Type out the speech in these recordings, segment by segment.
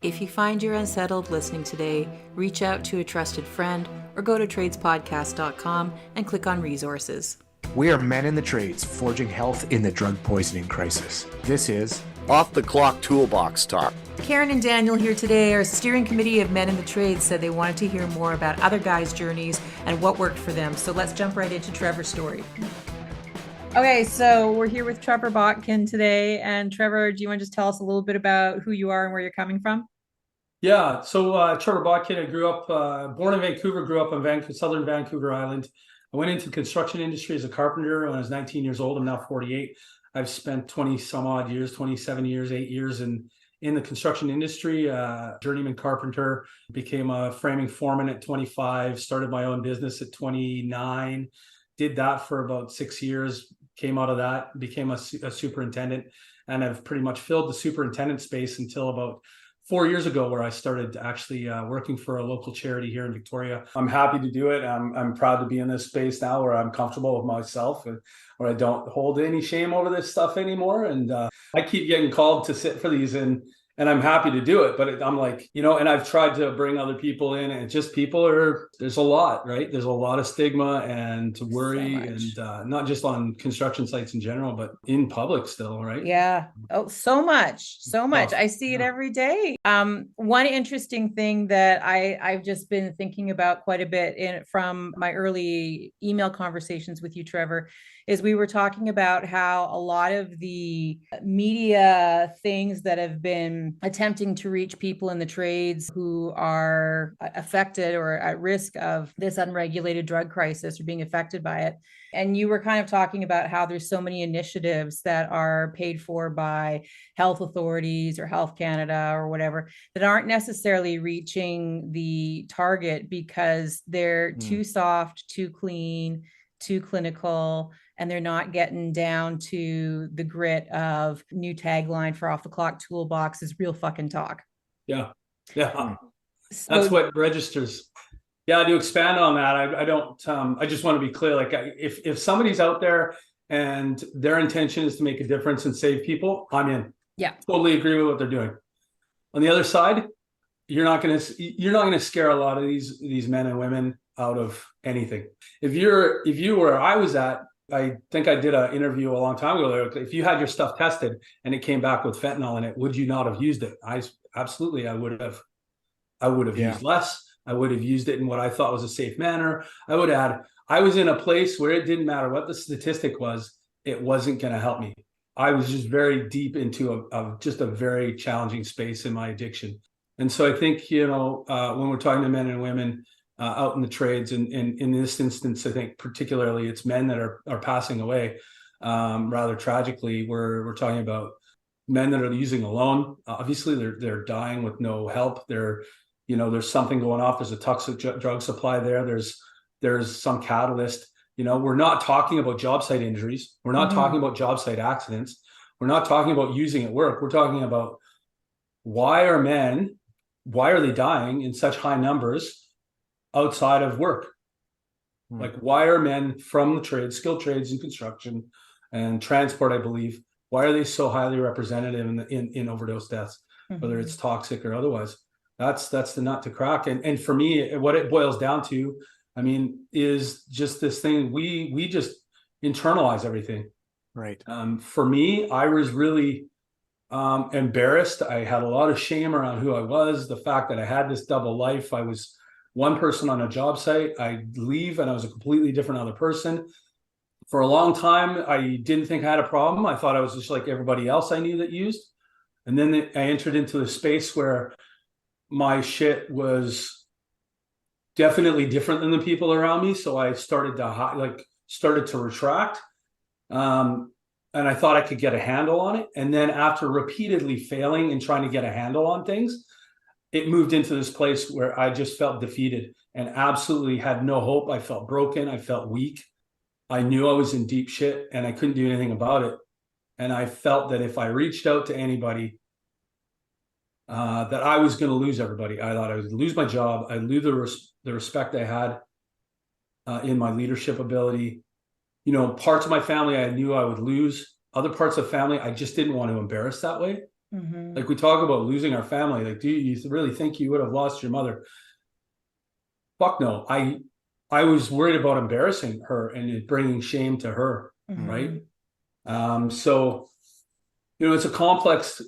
If you find you're unsettled listening today, reach out to a trusted friend or go to tradespodcast.com and click on resources. We are men in the trades, forging health in the drug poisoning crisis. This is Off the Clock Toolbox Talk. Karen and Daniel here today. Our steering committee of Men in the Trades said they wanted to hear more about other guys' journeys and what worked for them. So let's jump right into Trevor's story. Okay, so we're here with Trevor Botkin today. And Trevor, do you want to just tell us a little bit about who you are and where you're coming from? Yeah, so Trevor Botkin, I grew up, born in Vancouver, grew up in southern Vancouver Island. I went into the construction industry as a carpenter when I was 19 years old. I'm now 48. I've spent 20 some odd years, 27 years, 8 years in the construction industry, journeyman carpenter, became a framing foreman at 25, started my own business at 29, did that for about 6 years, came out of that, became a superintendent, and I've pretty much filled the superintendent space until about 4 years ago, where I started actually working for a local charity here in Victoria. I'm happy to do it. I'm proud to be in this space now where I'm comfortable with myself and where I don't hold any shame over this stuff anymore. And I keep getting called to sit for these and I'm happy to do it, but I'm like, and I've tried to bring other people in, and just there's a lot, right? There's a lot of stigma and to worry, and not just on construction sites in general, but in public still, right? Yeah. Oh, so much. I see it every day. One interesting thing that I've just been thinking about quite a bit from my early email conversations with you, Trevor, is we were talking about how a lot of the media things that have been attempting to reach people in the trades who are affected or at risk of this unregulated drug crisis or being affected by it. And you were kind of talking about how there's so many initiatives that are paid for by health authorities or Health Canada or whatever that aren't necessarily reaching the target because they're too soft, too clean, too clinical, and they're not getting down to the grit of new tagline for Off the Clock Toolbox is real fucking talk. Yeah. That's what registers. Yeah, to expand on that, I don't. I just want to be clear. Like, if somebody's out there and their intention is to make a difference and save people, I'm in. Yeah, totally agree with what they're doing. On the other side, you're not gonna scare a lot of these men and women out of anything. If you were where I was at, I think I did an interview a long time ago. If you had your stuff tested and it came back with fentanyl in it, would you not have used it? Absolutely, I would have. I would have used less. I would have used it in what I thought was a safe manner. I was in a place where it didn't matter what the statistic was, it wasn't going to help me. I was just very deep into just a very challenging space in my addiction. And so I think, when we're talking to men and women out in the trades, and in this instance, I think particularly it's men that are passing away rather tragically. We're talking about men that are using alone. Obviously, they're dying with no help. There's something going off. There's a toxic drug supply there. There's some catalyst. We're not talking about job site injuries. We're not talking about job site accidents. We're not talking about using at work. We're talking about why are they dying in such high numbers outside of work? Like, why are men from the trades, skilled trades in construction and transport, I believe, why are they so highly representative in overdose deaths, whether it's toxic or otherwise? That's the nut to crack. And for me, what it boils down to, is just this thing. We just internalize everything. right. For me, I was really embarrassed. I had a lot of shame around who I was, the fact that I had this double life. I was one person on a job site. I leave and I was a completely different other person. For a long time, I didn't think I had a problem. I thought I was just like everybody else I knew that used. And then I entered into a space where my shit was definitely different than the people around me. So I started to retract. And I thought I could get a handle on it. And then after repeatedly failing and trying to get a handle on things, it moved into this place where I just felt defeated and absolutely had no hope. I felt broken. I felt weak. I knew I was in deep shit and I couldn't do anything about it. And I felt that if I reached out to anybody, that I was going to lose everybody. I thought I would lose my job. I lose the respect I had in my leadership ability. Parts of my family I knew I would lose. Other parts of family I just didn't want to embarrass that way. Mhm. Like we talk about losing our family. Like, do you really think you would have lost your mother? Fuck no. I was worried about embarrassing her and bringing shame to her, right? Mhm. So it's a complex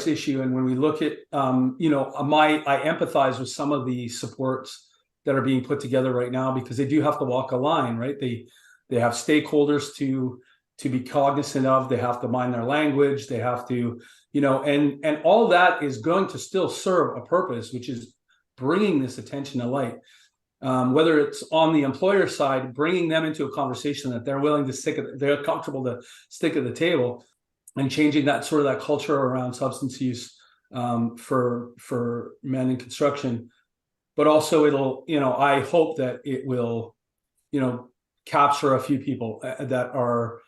issue. And when we look at, I empathize with some of the supports that are being put together right now, because they do have to walk a line, right? They have stakeholders to be cognizant of. They have to mind their language. They have to, and all that is going to still serve a purpose, which is bringing this attention to light. Whether it's on the employer side, bringing them into a conversation that they're willing to they're comfortable to stick at the table, and changing that sort of that culture around substance use for men in construction. But also it'll, I hope that it will, capture a few people that are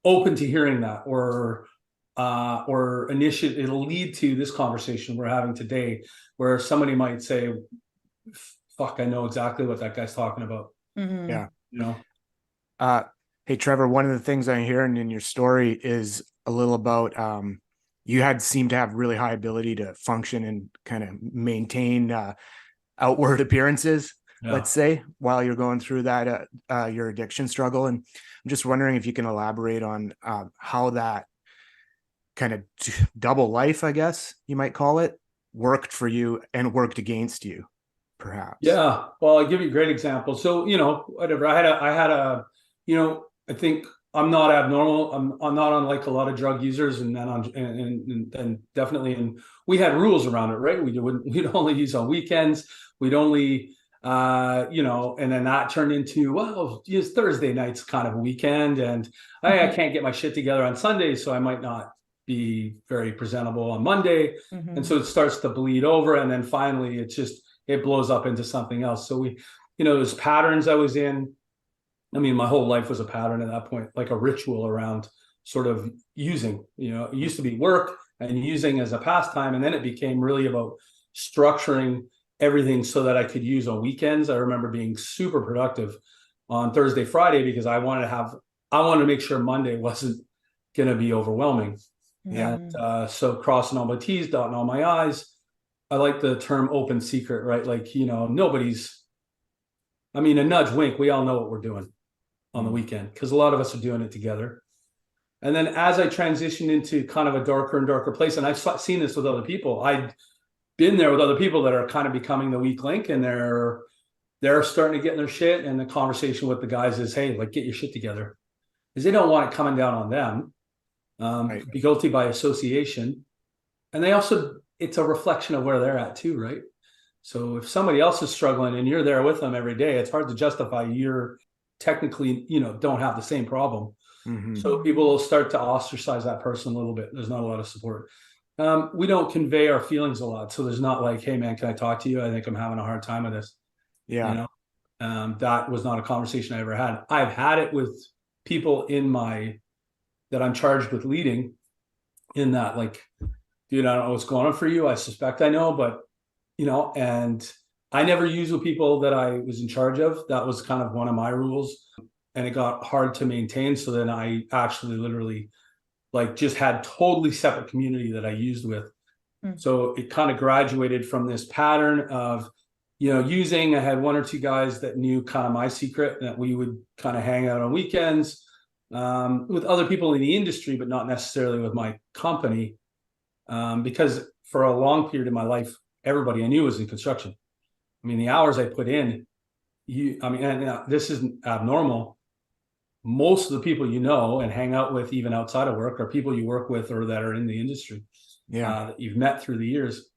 open to hearing that, or initiate, it'll lead to this conversation we're having today, where somebody might say, fuck, I know exactly what that guy's talking about. Mhm. Yeah. Hey, Trevor, one of the things I'm hearing in your story is a little about you seem to have really high ability to function and kind of maintain outward appearances, let's say, while you're going through that your addiction struggle. And I'm just wondering if you can elaborate on how that kind of double life, I guess you might call it, worked for you and worked against you, perhaps. Yeah. Well, I'll give you a great example. So, whatever. I had a, I think I'm not abnormal. I'm not unlike a lot of drug users, and then and definitely, and we had rules around it, right? We'd only use on weekends. We'd only, and then that turned into, well, it's Thursday night's kind of a weekend, and I can't get my shit together on Sunday, so I might not be very presentable on Monday. Mhm. And so it starts to bleed over, and then finally it blows up into something else. So there's patterns I was in. I mean, my whole life was a pattern at that point, like a ritual around sort of using. It used to be work and using as a pastime, and then it became really about structuring everything so that I could use on weekends. I remember being super productive on Thursday, Friday, because I wanted to make sure Monday wasn't going to be overwhelming. Yeah. And so crossing all my T's, dotting all my I's. I like the term open secret, right? Like, a nudge, wink, we all know what we're doing on the weekend, because a lot of us are doing it together. And then as I transitioned into kind of a darker and darker place, and I've seen this with other people, I've been there with other people that are kind of becoming the weak link, and they're starting to get in their shit. And the conversation with the guys is, hey, like, get your shit together, because they don't want it coming down on them. Right. Be guilty by association. And it's a reflection of where they're at too, right? So if somebody else is struggling and you're there with them every day, it's hard to justify you're technically, don't have the same problem. Mm-hmm. So people will start to ostracize that person a little bit. There's not a lot of support. We don't convey our feelings a lot. So there's not like, hey man, can I talk to you? I think I'm having a hard time with this. Yeah. That was not a conversation I ever had. I've had it with people that I'm charged with leading, in that, like, dude, I don't know what's going on for you. I suspect I know, but and I never used with people that I was in charge of. That was kind of one of my rules, and it got hard to maintain. So then I actually literally just had totally separate community that I used with. So it kind of graduated from this pattern of, using. I had one or two guys that knew kind of my secret, that we would kind of hang out on weekends with other people in the industry, but not necessarily with my company. Because for a long period of my life, everybody I knew was in construction. I mean, the hours I put in, and this isn't abnormal. Most of the people and hang out with, even outside of work, are people you work with or that are in the industry. Yeah, that you've met through the years.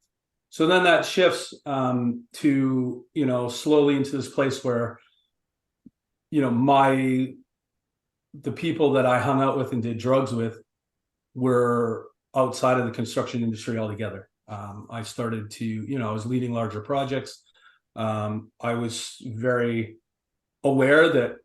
So then that shifts to, slowly into this place where, the people that I hung out with and did drugs with were outside of the construction industry altogether. I started to, I was leading larger projects. I was very aware that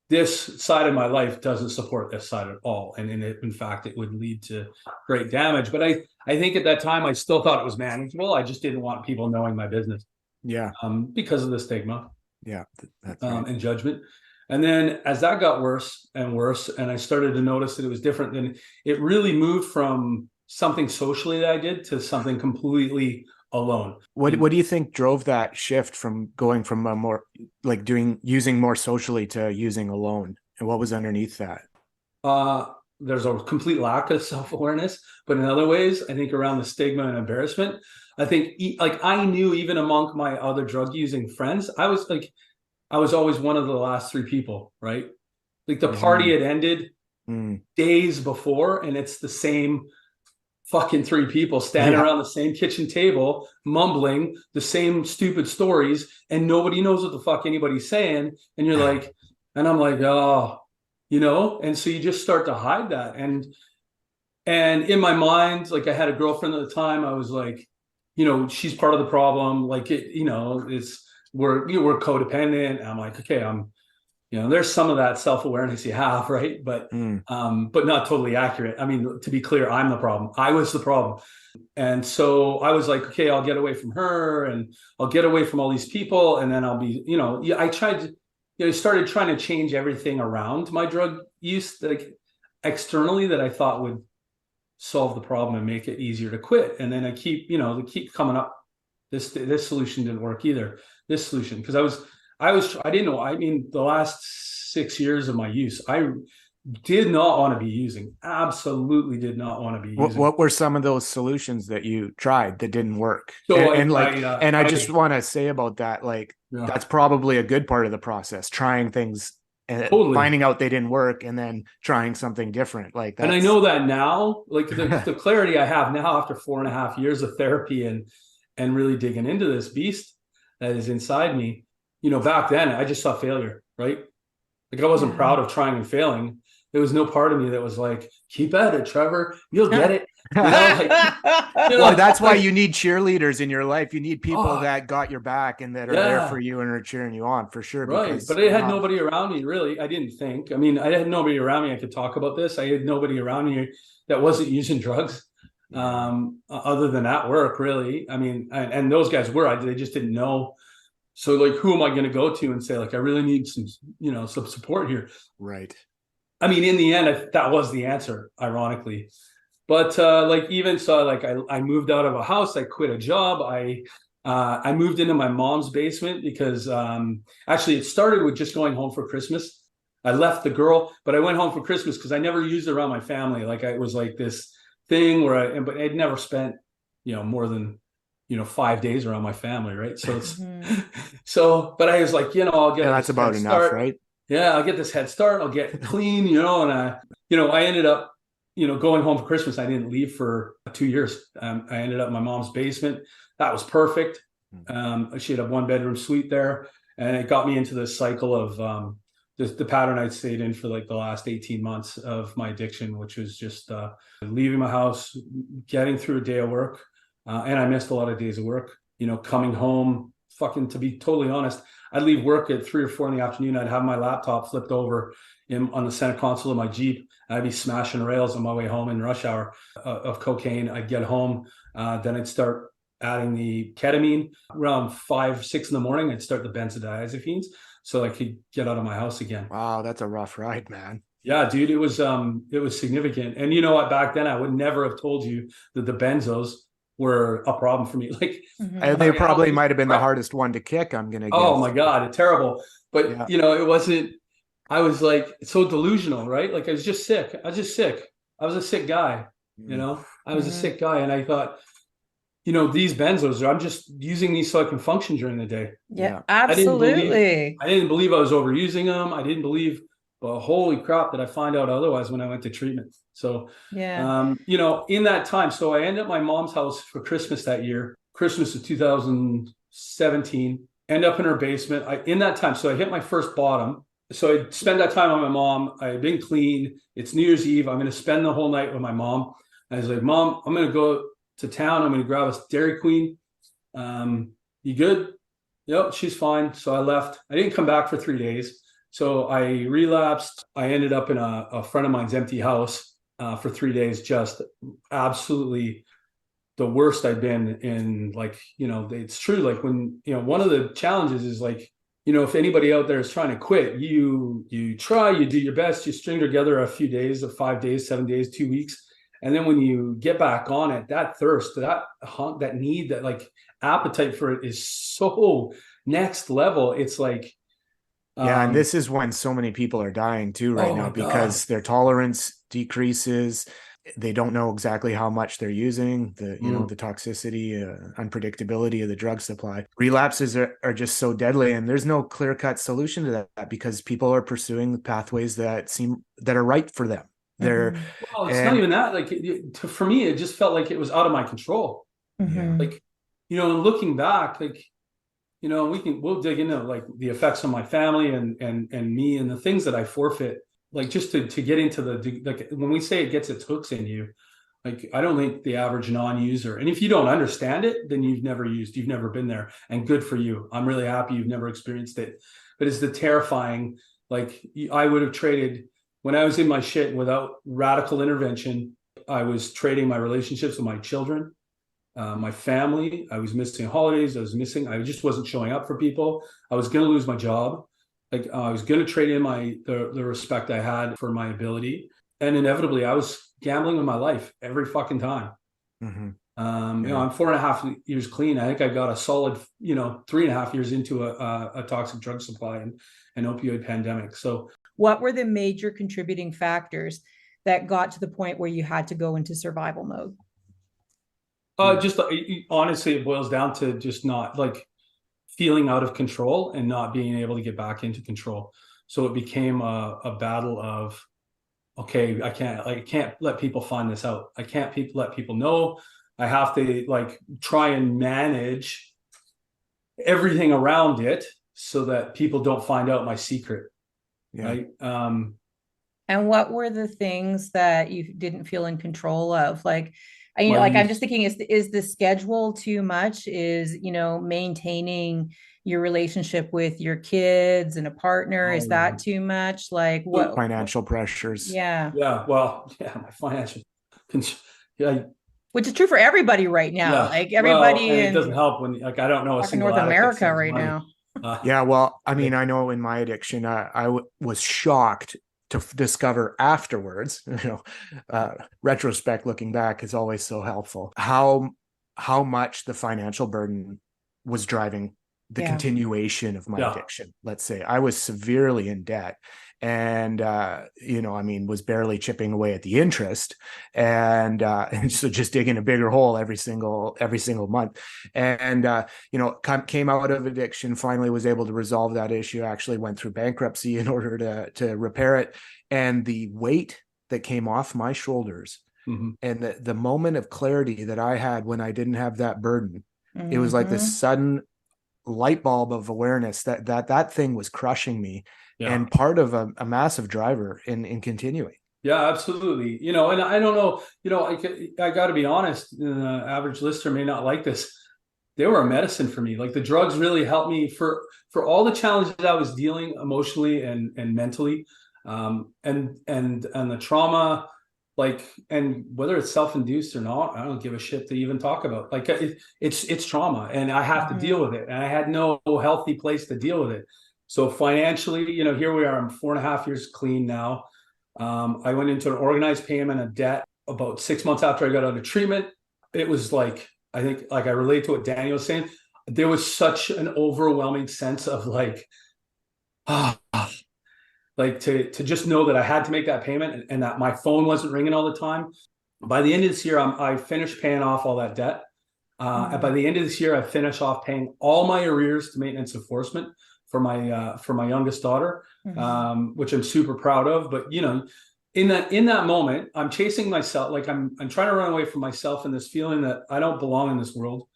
this side of my life doesn't support this side at all. And in fact, it would lead to great damage. But I think at that time, I still thought it was manageable. I just didn't want people knowing my business. Yeah. Because of the stigma. Yeah. That's right. And judgment. And then as that got worse and worse, and I started to notice that it was different, then it really moved from something socially that I did to something completely alone. What do you think drove that shift from going from a more like using more socially to using alone? And what was underneath that? There's a complete lack of self-awareness, but in other ways, I think around the stigma and embarrassment, I think like I knew even among my other drug using friends, I was always one of the last three people, right? Like the party had ended days before, and it's the same fucking three people standing around the same kitchen table, mumbling the same stupid stories, and nobody knows what the fuck anybody's saying. And you're like, and I'm like, oh, you know, and so you just start to hide that. And in my mind, like I had a girlfriend at the time, I was like, you know, she's part of the problem. Like it, you know, we're codependent. I'm like, okay, you know, there's some of that self-awareness you have, right? But not totally accurate. I mean, to be clear, I'm the problem. I was the problem. And so I was like, okay, I'll get away from her and I'll get away from all these people. And then I'll be, you know, I tried to, you know, started trying to change everything around my drug use, like externally, that I thought would solve the problem and make it easier to quit. And then they keep coming up. This solution didn't work either. This solution, because I didn't know. I mean, the last 6 years of my use, I did not want to be using. Absolutely did not want to be using. What were some of those solutions that you tried that didn't work? So I just want to say about that, like, that's probably a good part of the process, trying things and finding out they didn't work and then trying something different. Like that. And I know that now, like the clarity I have now after 4.5 years of therapy and really digging into this beast that is inside me. You know, back then I just saw failure, right? Like I wasn't proud of trying and failing. There was no part of me that was like, keep at it, Trevor, you'll get it. You know, well, that's why you need cheerleaders in your life. You need people that got your back and that are there for you and are cheering you on, for sure. Right. But I had nobody around me, really. I didn't think. I mean, I had nobody around me I could talk about this. I had nobody around me that wasn't using drugs other than at work, really. I mean, and those guys they just didn't know. So like, who am I going to go to and say, like, I really need some support here. Right. I mean, in the end, that was the answer, ironically. But like, even so, like I moved out of a house, I quit a job. I moved into my mom's basement because actually it started with just going home for Christmas. I left the girl, but I went home for Christmas because I never used it around my family. Like it was like this thing but I'd never spent, more than 5 days around my family, right? So it's but I was like, I'll get that's about enough, right? Yeah, I'll get this head start. I'll get clean, and I ended up, going home for Christmas. I didn't leave for 2 years. I ended up in my mom's basement. That was perfect. She had a 1-bedroom suite there, and it got me into this cycle of the pattern I'd stayed in for like the last 18 months of my addiction, which was just leaving my house, getting through a day of work. And I missed a lot of days of work, coming home, to be totally honest, I'd leave work at 3 or 4 in the afternoon. I'd have my laptop flipped over on the center console of my Jeep. I'd be smashing rails on my way home in rush hour of cocaine. I'd get home. Then I'd start adding the ketamine around 5, 6 in the morning. I'd start the benzodiazepines so I could get out of my house again. Wow. That's a rough ride, man. Yeah, dude, it was significant. And you know what, back then I would never have told you that the benzos were a problem for me. Like they probably might have been the hardest one to kick, I'm gonna guess. Oh my God, terrible. But it wasn't. I was like so delusional, right? Like I was just sick. I was a sick guy. I was a sick guy, and I thought, these benzos, I'm just using these so I can function during the day. Yeah, absolutely. I didn't believe I was overusing them. I didn't believe. But holy crap, did I find out otherwise when I went to treatment. So, in that time, so I ended up at my mom's house for Christmas that year, Christmas of 2017, end up in her basement. In that time, so I hit my first bottom. So I spent that time on my mom. I had been clean. It's New Year's Eve. I'm going to spend the whole night with my mom. I was like, Mom, I'm going to go to town. I'm going to grab a Dairy Queen. You good? Yep, she's fine. So I left. I didn't come back for 3 days. So I relapsed. I ended up in a friend of mine's empty house for 3 days, just absolutely the worst I'd been in. Like, it's true. Like when, one of the challenges is like, if anybody out there is trying to quit, you try, you do your best, you string together a few days, of 5 days, 7 days, 2 weeks, And then when you get back on it, that thirst, that need, that like appetite for it is so next level. It's like, Yeah, and this is when so many people are dying too right oh now my because God. their tolerance decreases. They don't know exactly how much they're using, the the toxicity, unpredictability of the drug supply. Relapses are just so deadly, and there's no clear-cut solution to that because people are pursuing the pathways that are right for them. They're Well, it's not and even that. Like for me, it just felt like it was out of my control. yeah. Like, looking back, like, we'll dig into like the effects on my family and me and the things that I forfeit, like just to get into like when we say it gets its hooks in you, like I don't think the average non-user, and if you don't understand it, then you've never been there, and good for you. I'm really happy you've never experienced it. But it's the terrifying, like I would have traded when I was in my shit without radical intervention. I was trading my relationships with my children, my family. I was missing holidays. I just wasn't showing up for people. I was going to lose my job. Like I was going to trade in the respect I had for my ability. And inevitably I was gambling with my life every fucking time. Mm-hmm. I'm 4.5 years clean. I think I got a solid, 3.5 years into a toxic drug supply and an opioid pandemic. So what were the major contributing factors that got to the point where you had to go into survival mode? Just honestly, it boils down to just not like feeling out of control and not being able to get back into control. So it became a battle of, okay, I can't let people find this out. I can't let people know. I have to like try and manage everything around it so that people don't find out my secret. Yeah. Right. And what were the things that you didn't feel in control of? Like, My I'm youth. just thinking, is the schedule too much? Is, maintaining your relationship with your kids and a partner, is that too much? Like what? Financial pressures. Yeah. Yeah. Well, yeah, my financial. Yeah. Which is true for everybody right now. Yeah. Like Well, everybody and it in doesn't help when like I don't know a fucking single North addict that America saves right money. now. Yeah, well, I mean, I know in my addiction, was shocked to discover afterwards. Retrospect, looking back, is always so helpful. How much the financial burden was driving the continuation of my addiction. Let's say I was severely in debt, and was barely chipping away at the interest, and so just digging a bigger hole every single month, and came out of addiction, finally was able to resolve that issue, actually went through bankruptcy in order to repair it, and the weight that came off my shoulders, and the moment of clarity that I had when I didn't have that burden, it was like this sudden light bulb of awareness that thing was crushing me, and part of a massive driver in continuing. Yeah, absolutely. And I don't know, I got to be honest, the average listener may not like this. They were a medicine for me. Like the drugs really helped me for all the challenges I was dealing emotionally and mentally, and the trauma, like, and whether it's self-induced or not, I don't give a shit to even talk about. Like it's trauma, and I have to deal with it, and I had no healthy place to deal with it. So financially, here we are. I'm 4.5 years clean now. I went into an organized payment of debt about 6 months after I got out of treatment. It was like, I think, like I relate to what Daniel was saying. There was such an overwhelming sense of like, like to just know that I had to make that payment, and that my phone wasn't ringing all the time. By the end of this year, I finished paying off all that debt. And by the end of this year, I finished off paying all my arrears to maintenance enforcement for my youngest daughter, which I'm super proud of. But in that moment, I'm chasing myself. Like I'm trying to run away from myself and this feeling that I don't belong in this world.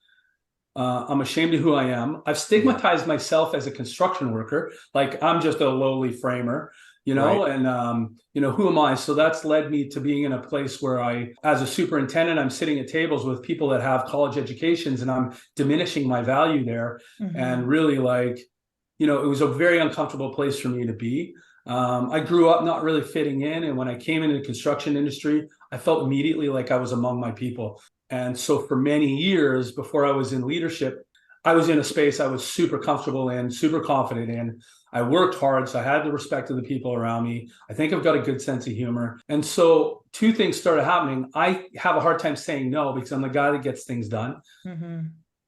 I'm ashamed of who I am. I've stigmatized myself as a construction worker. Like I'm just a lowly framer, right. And who am I? So that's led me to being in a place where as a superintendent, I'm sitting at tables with people that have college educations, and I'm diminishing my value there. And really, like, it was a very uncomfortable place for me to be. I grew up not really fitting in. And when I came into the construction industry, I felt immediately like I was among my people. And so for many years before I was in leadership, I was in a space I was super comfortable in, super confident in. I worked hard, so I had the respect of the people around me. I think I've got a good sense of humor. And so two things started happening. I have a hard time saying no because I'm the guy that gets things done. Mm-hmm.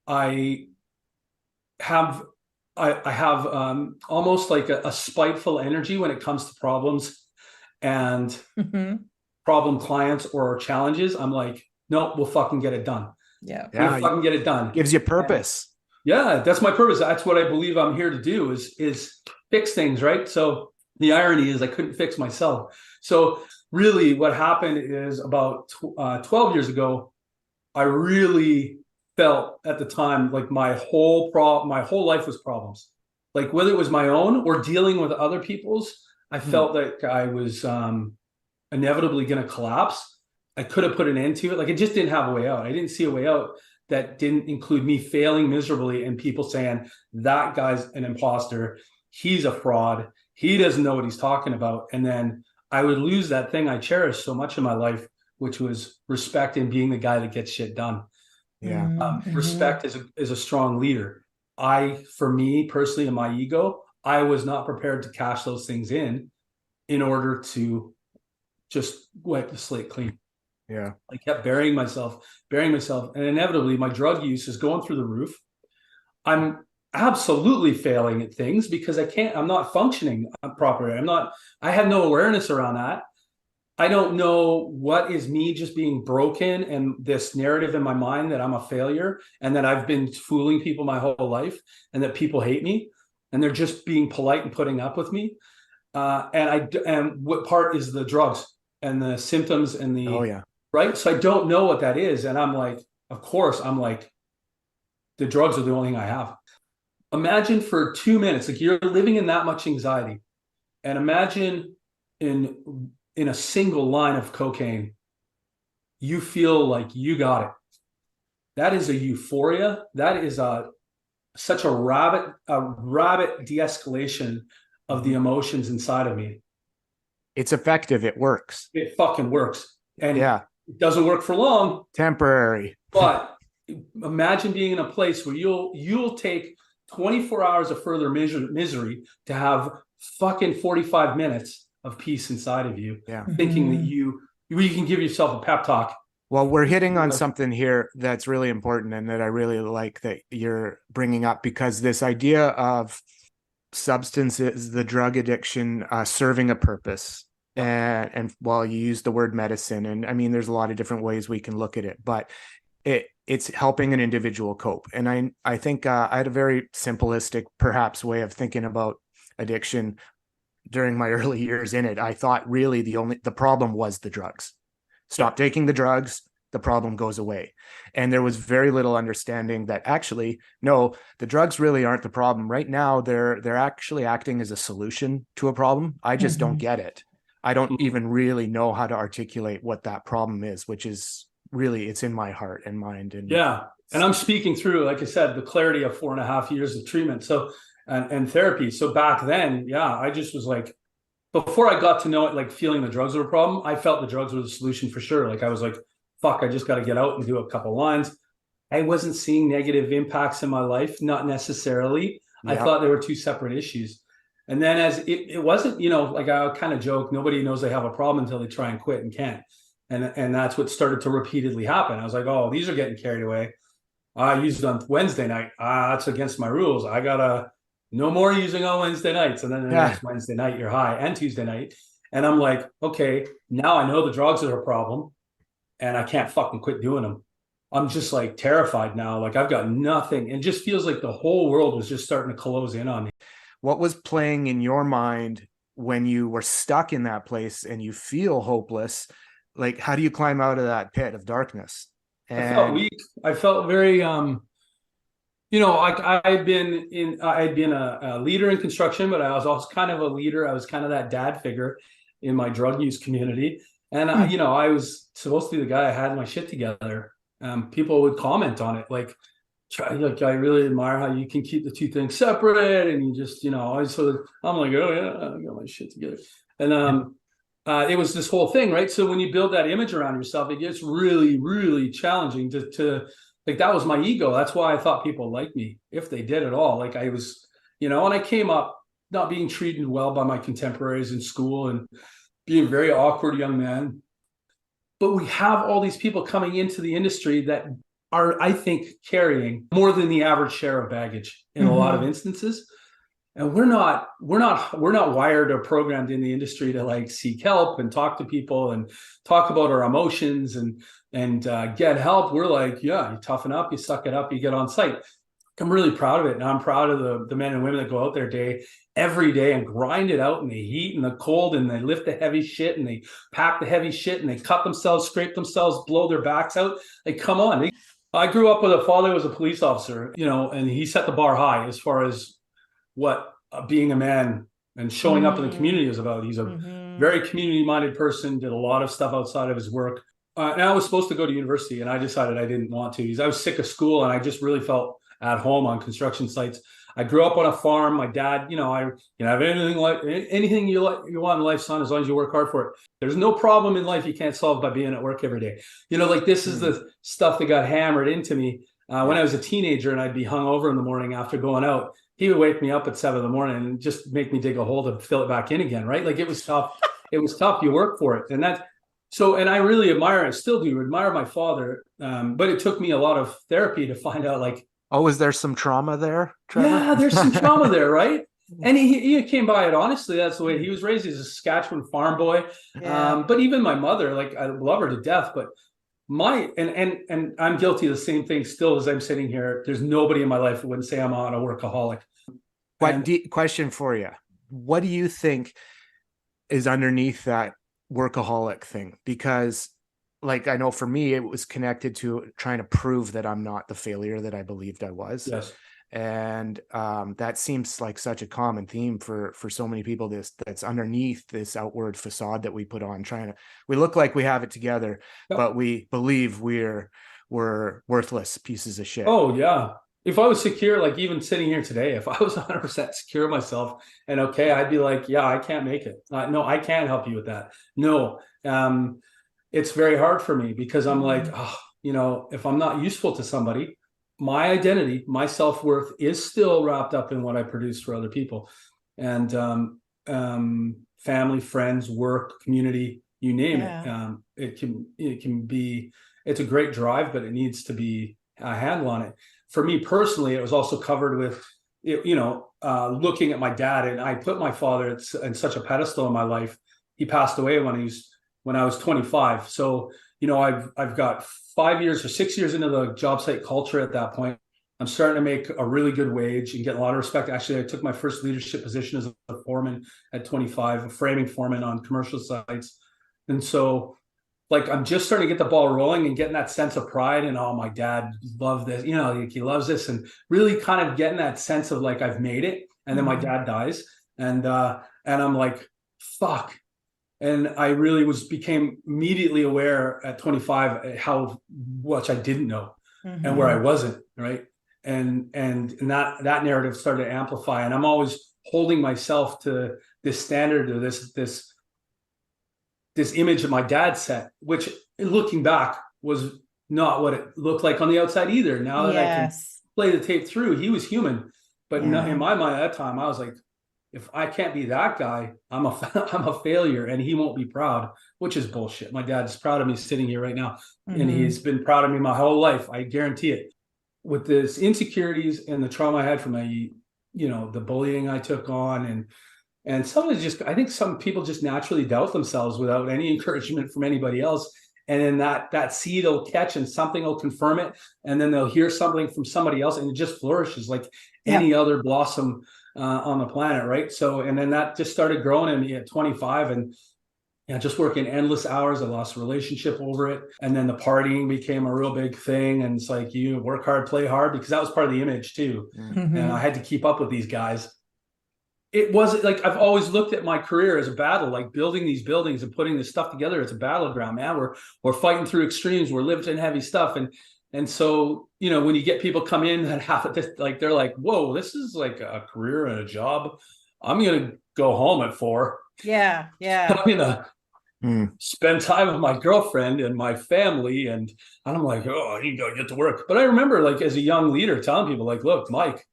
I have almost like a spiteful energy when it comes to problems and problem clients or challenges. I'm like, no, we'll fucking get it done. Yeah. We'll fucking get it done. Gives you purpose. Yeah, that's my purpose. That's what I believe I'm here to do is fix things, right? So the irony is I couldn't fix myself. So really what happened is about 12 years ago, I really felt at the time like my whole life was problems. Like whether it was my own or dealing with other people's, I felt like I was inevitably going to collapse. I could have put an end to it. Like it just didn't have a way out. I didn't see a way out that didn't include me failing miserably and people saying that guy's an imposter. He's a fraud. He doesn't know what he's talking about. And then I would lose that thing I cherished so much in my life, which was respect and being the guy that gets shit done. Yeah. Respect is a strong leader. For me personally, in my ego, I was not prepared to cash those things in order to just wipe the slate clean. Yeah. I kept burying myself. And inevitably my drug use is going through the roof. I'm absolutely failing at things because I'm not functioning properly. I have no awareness around that. I don't know what is me just being broken and this narrative in my mind that I'm a failure and that I've been fooling people my whole life and that people hate me and they're just being polite and putting up with me. And what part is the drugs and the symptoms and the, oh yeah. Right. So I don't know what that is. And I'm like, of course, the drugs are the only thing I have. Imagine for 2 minutes, like you're living in that much anxiety and imagine in a single line of cocaine, you feel like you got it. That is a euphoria. That is such a rapid de-escalation of the emotions inside of me. It's effective. It works. It fucking works. And yeah, it doesn't work for long. Temporary. But imagine being in a place where you'll take 24 hours of further misery to have fucking 45 minutes of peace inside of you. Yeah. Thinking that you can give yourself a pep talk. Well, we're hitting on something here that's really important and that I really like that you're bringing up, because this idea of substances, the drug addiction, serving a purpose. And while you use the word medicine, and I mean, there's a lot of different ways we can look at it, but it's helping an individual cope. And I think I had a very simplistic, perhaps, way of thinking about addiction during my early years in it. I thought really the problem was the drugs. Stop taking the drugs, the problem goes away. And there was very little understanding that actually, no, the drugs really aren't the problem. Right now, they're actually acting as a solution to a problem. I just don't get it. I don't even really know how to articulate what that problem is, which is really, it's in my heart and mind. And yeah. And I'm speaking through, like I said, the clarity of 4.5 years of treatment. So, and therapy. So back then, yeah, I just was like, before I got to know it, like feeling the drugs were a problem, I felt the drugs were the solution for sure. Like I was like, fuck, I just got to get out and do a couple lines. I wasn't seeing negative impacts in my life, not necessarily. Yeah. I thought they were two separate issues. And then as it wasn't, like I kind of joke, nobody knows they have a problem until they try and quit and can't. And that's what started to repeatedly happen. I was like, oh, these are getting carried away. I used it on Wednesday night. That's against my rules. I gotta no more using on Wednesday nights. And then the next Wednesday night, you're high, and Tuesday night. And I'm like, okay, now I know the drugs are a problem and I can't fucking quit doing them. I'm just like terrified now. Like I've got nothing. It just feels like the whole world was just starting to close in on me. What was playing in your mind when you were stuck in that place and you feel hopeless? Like, how do you climb out of that pit of darkness? And I felt weak. I felt very, like I had been a leader in construction, but I was also kind of a leader. I was kind of that dad figure in my drug use community. And, I was supposed to be the guy I had my shit together. People would comment on it. Like I really admire how you can keep the two things separate. And you just, I'm like, oh yeah, I got my shit together. And, it was this whole thing, right? So when you build that image around yourself, it gets really, really challenging to like that was my ego. That's why I thought people liked me, if they did at all. Like I was, and I came up not being treated well by my contemporaries in school and being a very awkward young man. But we have all these people coming into the industry that are, I think, carrying more than the average share of baggage in a lot of instances. And we're not wired or programmed in the industry to like seek help and talk to people and talk about our emotions and get help. We're like, yeah, you toughen up, you suck it up, you get on site. I'm really proud of it. And I'm proud of the men and women that go out there every day and grind it out in the heat and the cold, and they lift the heavy shit and they pack the heavy shit and they cut themselves, scrape themselves, blow their backs out. Like, come on. I grew up with a father who was a police officer, and he set the bar high as far as what being a man and showing up in the community is about. He's a very community-minded person, did a lot of stuff outside of his work. And I was supposed to go to university, and I decided I didn't want to. I was sick of school, and I just really felt at home on construction sites. I grew up on a farm. My dad, I have anything you want in life, son, as long as you work hard for it. There's no problem in life you can't solve by being at work every day. This is the stuff that got hammered into me when I was a teenager, and I'd be hungover in the morning after going out. He would wake me up at 7 a.m. and just make me dig a hole to fill it back in again. Right? Like, it was tough. It was tough. You work for it. And I really admire, I still do admire my father. But it took me a lot of therapy to find out, like, oh, is there some trauma there, Trevor? Yeah, there's some trauma there, right? And he came by it honestly. That's the way he was raised. He's a Saskatchewan farm boy. Yeah. But even my mother, like, I love her to death, but and I'm guilty of the same thing still as I'm sitting here. There's nobody in my life who wouldn't say I'm on a workaholic. Question for you. What do you think is underneath that workaholic thing? Because, like, I know for me, it was connected to trying to prove that I'm not the failure that I believed I was. Yes. And that seems like such a common theme for so many people. That's underneath this outward facade that we put on, we look like we have it together, but we believe we're worthless pieces of shit. Oh yeah. If I was secure, like even sitting here today, if I was 100% secure of myself and okay, I'd be like, yeah, I can't make it. No, I can't help you with that. No. It's very hard for me because I'm like, if I'm not useful to somebody, my identity, my self-worth is still wrapped up in what I produce for other people. And family, friends, work, community, you name it. It can be, it's a great drive, but it needs to be a handle on it. For me personally, it was also covered with, looking at my dad, and I put my father in such a pedestal in my life. He passed away when I was 25. So, I've got 5 years or 6 years into the job site culture at that point. I'm starting to make a really good wage and get a lot of respect. Actually, I took my first leadership position as a foreman at 25, a framing foreman on commercial sites. And so, like, I'm just starting to get the ball rolling and getting that sense of pride and, oh, my dad loved this, like, he loves this, and really kind of getting that sense of like, I've made it. And then my dad dies, and I'm like, fuck. And I really became immediately aware at 25 how much I didn't know and where I wasn't, right? And that narrative started to amplify. And I'm always holding myself to this standard or this image that my dad set, which, looking back, was not what it looked like on the outside either. Now that I can play the tape through, he was human. But in my mind at that time, I was like, if I can't be that guy, I'm a failure, and he won't be proud, which is bullshit. My dad's proud of me sitting here right now, and he's been proud of me my whole life. I guarantee it. With this insecurities and the trauma I had from the bullying I took on, and I think some people just naturally doubt themselves without any encouragement from anybody else. And then that seed will catch and something will confirm it. And then they'll hear something from somebody else, and it just flourishes like any other blossom on the planet, right? So, and then that just started growing in me at 25, and just working endless hours. I lost a relationship over it, and then the partying became a real big thing. And it's like, you work hard, play hard, because that was part of the image too. And I had to keep up with these guys. It wasn't like, I've always looked at my career as a battle, like building these buildings and putting this stuff together. It's a battleground, man. We're fighting through extremes. We're lifting heavy stuff, and so, when you get people come in that have this, like, they're like, whoa, this is like a career and a job. I'm going to go home at 4. Yeah. I'm going to spend time with my girlfriend and my family. And I'm like, oh, I need to get to work. But I remember, like, as a young leader, telling people, like, look, Mike,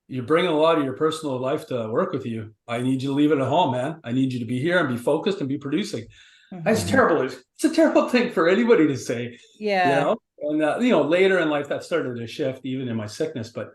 you're bringing a lot of your personal life to work with you. I need you to leave it at home, man. I need you to be here and be focused and be producing. That's terrible. It's a terrible thing for anybody to say. Yeah. And later in life that started to shift, even in my sickness. But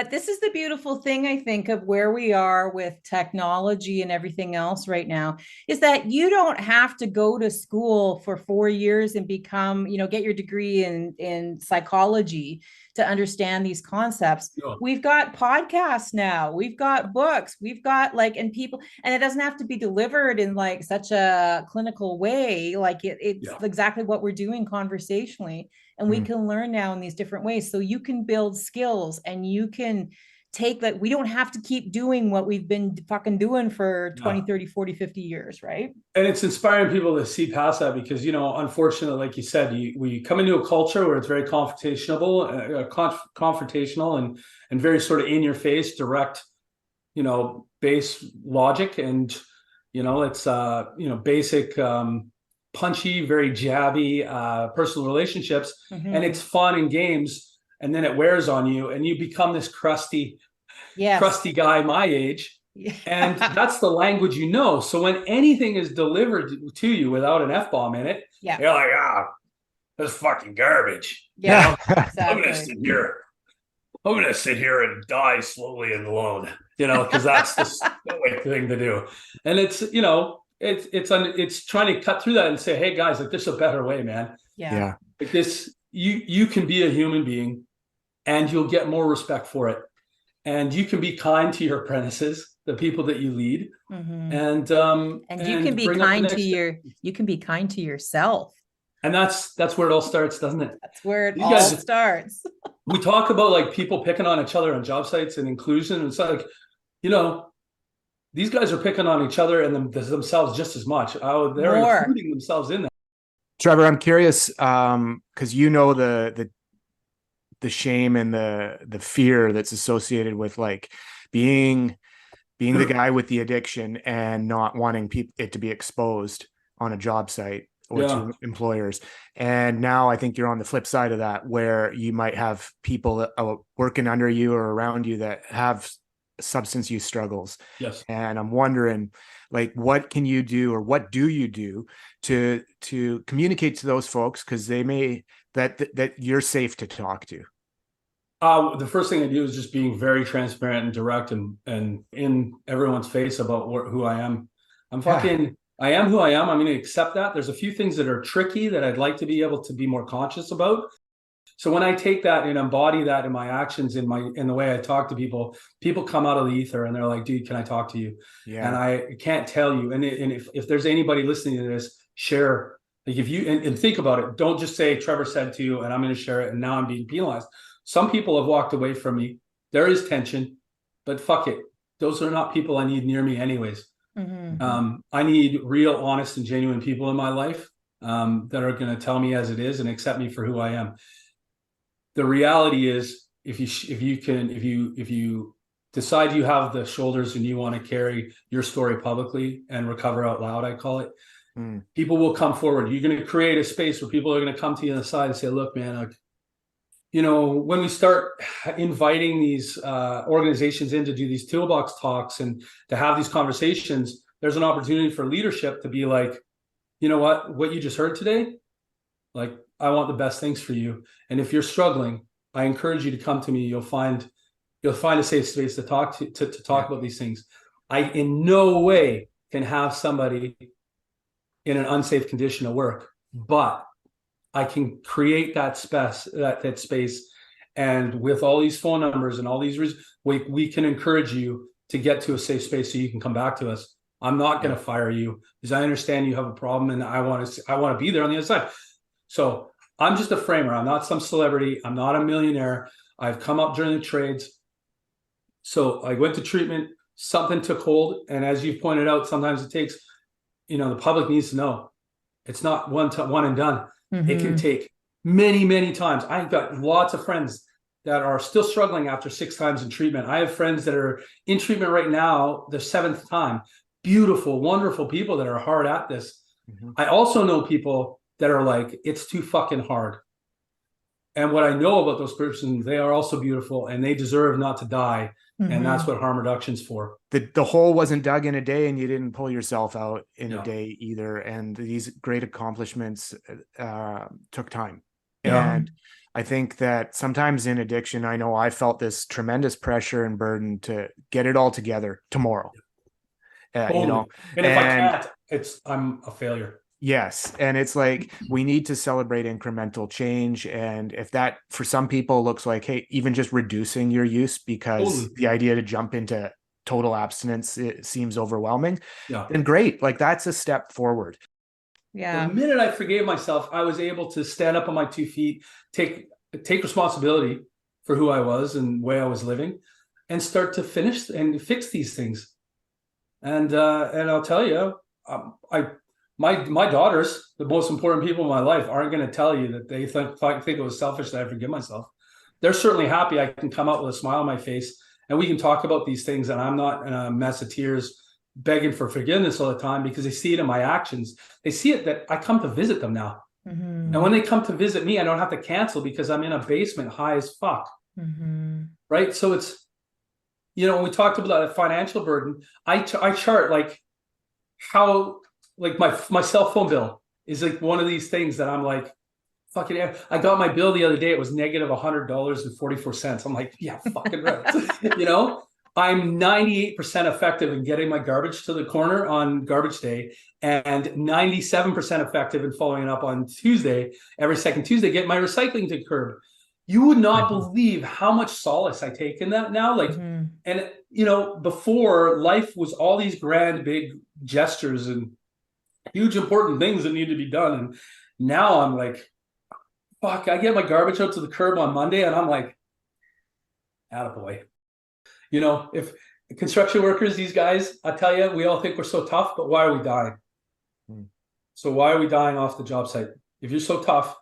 this is the beautiful thing, I think, of where we are with technology and everything else right now, is that you don't have to go to school for 4 years and become, get your degree in psychology to understand these concepts. Yeah. We've got podcasts now, we've got books, we've got and people, and it doesn't have to be delivered in like such a clinical way. Like it's exactly what we're doing conversationally. And we can learn now in these different ways. So you can build skills and you can take that. We don't have to keep doing what we've been fucking doing for 20, 30, 40, 50 years, right? And it's inspiring people to see past that because, unfortunately, like you said, we come into a culture where it's very confrontational and very sort of in your face, direct, base logic. And, it's, basic, punchy, very jabby, personal relationships. And it's fun and games. And then it wears on you and you become this crusty guy my age. And that's the language So when anything is delivered to you without an F-bomb in it, you're like, that's fucking garbage. Yeah, exactly. I'm gonna sit here and die slowly and alone, because that's the stoic thing to do. And it's, it's trying to cut through that and say, hey guys, like, there's a better way, man. Yeah. Like this, you can be a human being and you'll get more respect for it. And you can be kind to your apprentices, the people that you lead. And you can be kind to yourself. And that's where it all starts, doesn't it? That's where it all starts. We talk about like people picking on each other on job sites and inclusion. And it's like, these guys are picking on each other and themselves just as much. They're including themselves in that. Trevor, I'm curious, because the shame and the fear that's associated with like being the guy with the addiction and not wanting it to be exposed on a job site or to employers. And now I think you're on the flip side of that, where you might have people that are working under you or around you that have substance use struggles. Yes. And I'm wondering, like, what can you do, or what do you do to communicate to those folks, because they may that you're safe to talk to? The first thing I do is just being very transparent and direct and in everyone's face about who I am. I am who I am. I'm going to accept that. There's a few things that are tricky that I'd like to be able to be more conscious about. So when I take that and embody that in my actions, in the way I talk to people come out of the ether and they're like, dude, can I talk to you? Yeah. And I can't tell you. And if there's anybody listening to this, share. Like if you, and think about it, don't just say Trevor said to you and I'm going to share it and now I'm being penalized. Some people have walked away from me. There is tension, but fuck it. Those are not people I need near me anyways. I need real, honest and genuine people in my life that are going to tell me as it is and accept me for who I am. The reality is, if you decide you have the shoulders and you want to carry your story publicly and recover out loud, I call it, people will come forward. You're going to create a space where people are going to come to you on the side and say, look, man, when we start inviting these organizations in to do these toolbox talks and to have these conversations, there's an opportunity for leadership to be like, you know what you just heard today, like, I want the best things for you. And if you're struggling, I encourage you to come to me. You'll find a safe space to talk about these things. I in no way can have somebody in an unsafe condition at work, but I can create that space. And with all these phone numbers and all these reasons, we can encourage you to get to a safe space so you can come back to us. I'm not going to fire you because I understand you have a problem and I want to be there on the other side. So I'm just a framer. I'm not some celebrity. I'm not a millionaire. I've come up during the trades. So I went to treatment, something took hold. And as you've pointed out, sometimes it takes, the public needs to know it's not one and done. It can take many, many times. I've got lots of friends that are still struggling after 6 times in treatment. I have friends that are in treatment right now, the 7th time. beautiful, wonderful people that are hard at this. Mhm. I also know people that are like, it's too fucking hard. And what I know about those persons, they are also beautiful and they deserve not to die. And that's what harm reduction's for. The hole wasn't dug in a day, and you didn't pull yourself out in Yeah. a day either. And these great accomplishments took time. Yeah. And I think that sometimes in addiction, I know I felt this tremendous pressure and burden to get it all together tomorrow. You know, And if I can't, I'm a failure. yes. And it's like, we need to celebrate incremental change. And if that for some people looks like, hey, even just reducing your use, because the idea to jump into total abstinence, it seems overwhelming, then great. Like, that's a step forward. Yeah. The minute I forgave myself, I was able to stand up on my 2 feet, take responsibility for who I was and the way I was living, and start to finish and fix these things. And I'll tell you, my daughters, the most important people in my life, aren't going to tell you that they think it was selfish that I forgive myself. They're certainly happy I can come out with a smile on my face and we can talk about these things, and I'm not in a mess of tears begging for forgiveness all the time, because they see it in my actions. They see it that I come to visit them now. And when they come to visit me, I don't have to cancel because I'm in a basement high as fuck. Right? So it's, you know, when we talked about that financial burden, I chart like how, like my cell phone bill is like one of these things that I'm like, fucking, I got my bill the other day. It was negative $100.44. I'm like, yeah, fucking right. You know, I'm 98% effective in getting my garbage to the corner on garbage day, and 97% effective in following it up on Tuesday, every second Tuesday, get my recycling to curb. You would not believe how much solace I take in that now. Like, and you know, before, life was all these grand, big gestures and huge, important things that need to be done. And now I'm like, fuck, I get my garbage out to the curb on Monday and I'm like, attaboy. You know, if construction workers, these guys, I tell you, we all think we're so tough, but why are we dying? So why are we dying off the job site? If you're so tough,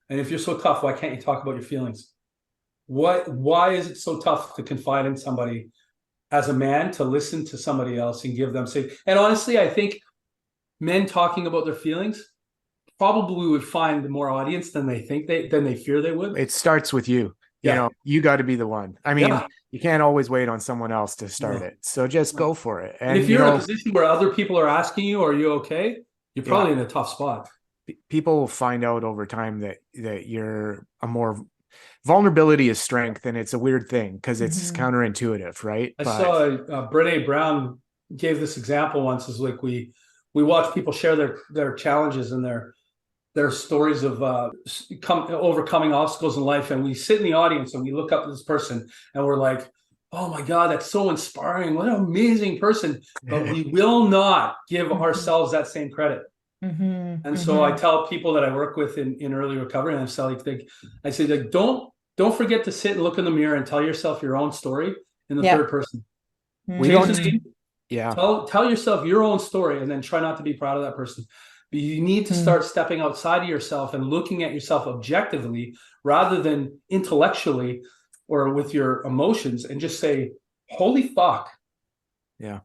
and if you're so tough, why can't you talk about your feelings? Why is it so tough to confide in somebody as a man, to listen to somebody else and give them safe? And honestly, I think men talking about their feelings probably would find more audience than they fear they would. It starts with you. You know, you got to be the one. I mean, you can't always wait on someone else to start it. So just go for it. And if you're in a position where other people are asking you, are you okay? You're probably in a tough spot. People will find out over time that you're a more vulnerability is strength, and it's a weird thing because it's counterintuitive, right? I saw Brene Brown gave this example once. Is like we watch people share their challenges and their stories of overcoming obstacles in life, and we sit in the audience and we look up to this person and we're like, oh my God, that's so inspiring, what an amazing person. But we will not give ourselves that same credit. And so I tell people that I work with in early recovery, and I say don't forget to sit and look in the mirror and tell yourself your own story in the third person. Tell yourself your own story, and then try not to be proud of that person. But you need to start stepping outside of yourself and looking at yourself objectively rather than intellectually or with your emotions, and just say, holy fuck. Yeah.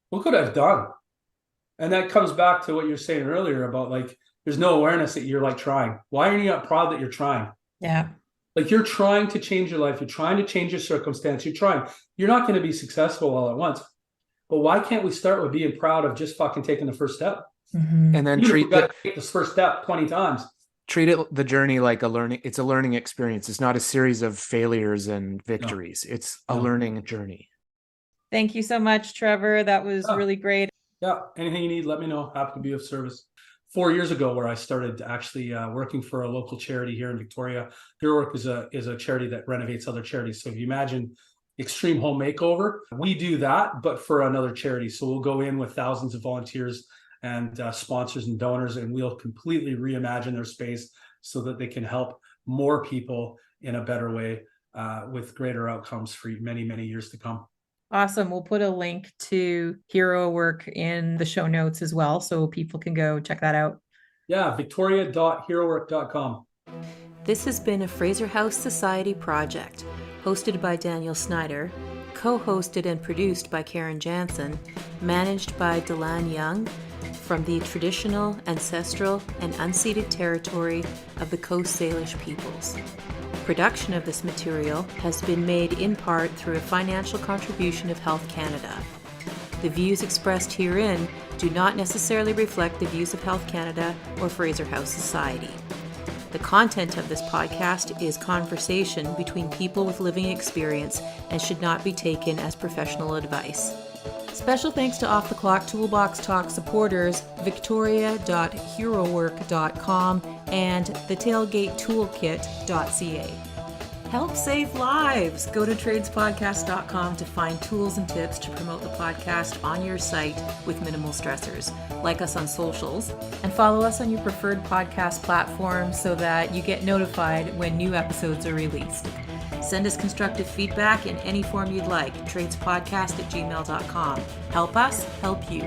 What could I have done? And that comes back to what you're saying earlier about, like, there's no awareness that you're like trying. Why are you not proud that you're trying? Yeah. Like, you're trying to change your life. You're trying to change your circumstance. You're trying. You're not going to be successful all at once. But why can't we start with being proud of just fucking taking the first step? And then take this first step 20 times. Treat the journey like it's a learning experience. It's not a series of failures and victories. It's a learning journey. Thank you so much, Trevor. That was really great. Yeah. Anything you need, let me know. Happy to be of service. 4 years ago, where I started actually working for a local charity here in Victoria. Hero Work is a charity that renovates other charities. So if you imagine extreme home makeover, we do that, but for another charity. So we'll go in with thousands of volunteers and sponsors and donors, and we'll completely reimagine their space so that they can help more people in a better way with greater outcomes for many, many years to come. Awesome. We'll put a link to Hero Work in the show notes as well, so people can go check that out. Yeah, victoria.herowork.com. This has been a Fraser House Society project, hosted by Daniel Snyder, co-hosted and produced by Karen Jansen, managed by Delan Young, from the traditional, ancestral, and unceded territory of the Coast Salish peoples. Production of this material has been made in part through a financial contribution of Health Canada. The views expressed herein do not necessarily reflect the views of Health Canada or Fraser House Society. The content of this podcast is conversation between people with living experience and should not be taken as professional advice. Special thanks to Off the Clock Toolbox Talk supporters victoria.herowork.com and thetailgatetoolkit.ca. Help save lives! Go to tradespodcast.com to find tools and tips to promote the podcast on your site with minimal stressors. Like us on socials and follow us on your preferred podcast platform so that you get notified when new episodes are released. Send us constructive feedback in any form you'd like. tradespodcast@gmail.com. Help us, help you.